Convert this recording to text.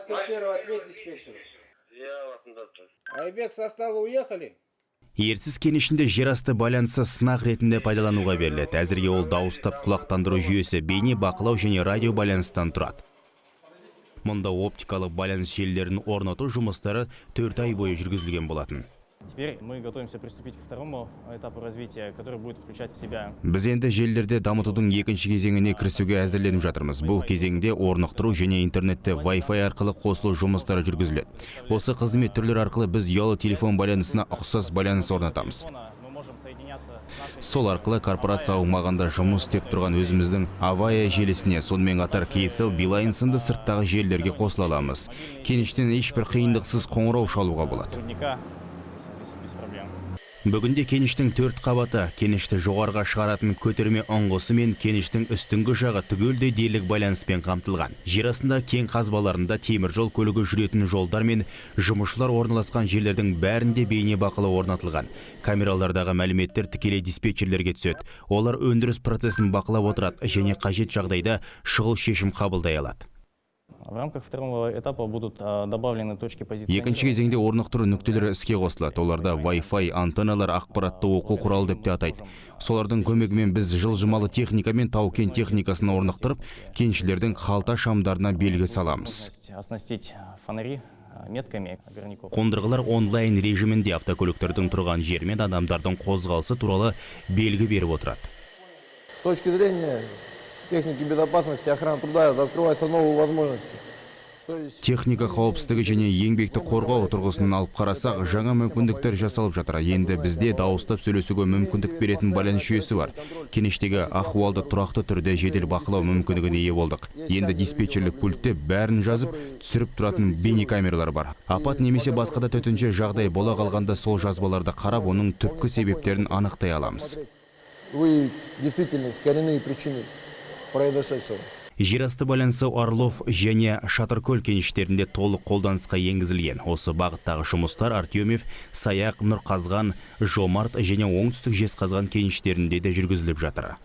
21 ответ диспетчеру. Айбек, составы уехали? Ерсіз кенішінде жерасты байланысы сынақ ретінде пайдалануға беріледі. Әзірге ол дауыстап құлақтандыру жүйесі бейне бақылау және радио байланыстан тұрады. Мұнда оптикалық байланыс желілерін орнату жұмыстары 4 ай бойы жүргізілген болатын. Теперь мы готовимся приступить к второму этапу развития, который будет включать в себя. Біз енді желілерде дамытудың екінші кезеңіне кірісуге әзірленіп жатырмыз. Бұл кезеңде орнықтыру және интернетте Wi-Fi арқылы қосылу жұмыстары жүргізіледі. Осы қызмет түрлері арқылы біз ұялы телефон байланысына ұқсас байланыс орнатамыз. Сол арқылы корпорация аумағында жұмыс істеп тұрған өзіміздің Avaya желісіне, сонымен қатар Kcell, Beeline сынды сырттағы желілерге қосыла аламыз. Кеніштен ешбір қиындықсыз қоңырау шалуға болады. Бүгінде кеніштің 4 қабаты, кенішті жоғарға шығаратын көтерме ұңғысы мен кеніштің үстіңгі жағы түгелдей дерлік байланыспен қамтылған. Жер астында кен қазбаларында темір жол көлігі жүретін жолдар мен жұмысшылар орналасқан жерлердің бәрінде бейне бақылау орнатылған. Камералардағы мәліметтер тікелей диспетчерлерге түседі. Олар өндіріс процесін бақылап отырады және қажет жағдайда шұғыл шешім қабылдай алады. В рамках второго этапа будут добавлены точки позиционирования. Екінші кезеңде орнықтыру нүктелері іске қосылады. Оларда Wi-Fi антенналар ақпаратты оқу құралы деп те атайды. Солардың көмегімен біз жылжымалы техника мен тау-кен техникасын орнықтырып, кеншілердің қалта шамдарына белгі саламыз. Оснастить фонари метками огорников. Қондырғылар онлайн режимінде автокөліктердің тұрған жер мен адамдардың қозғалысы туралы белгі беріп отырады. С точки зрения техники безопасности и охраны труда открываются новые возможности. Техника қауіпсіздігі және еңбекті қорғау тұрғысынан алып қарасақ, жаңа мүмкіндіктер жасалып жатыр. Енді бізде дауыстап сөйлесуге мүмкіндік беретін байланыс жүйесі бар. Кеніштегі ахуалды тұрақты түрде жедел бақылау мүмкіндігіне ие болдық. Енді диспетчерлік пультте бәрін жазып, түсіріп тұратын бейнекамералар бар. Апат немесе басқа да төтенше жағдай бола қалғанда сол жазбаларды қарап, оның түпкі себептерін анықтай аламыз. Вы действительно коренные причины произошедшего. Жерасты байланысы Орлов және Шатыркөл кеніштерінде толық қолданысқа енгізілген. Осы бағыттағы жұмыстар Артемьев, Саяқ, Нұрқазған, Жомарт және Оңтүстік Жезқазған кеніштерінде де жүргізіліп жатыр.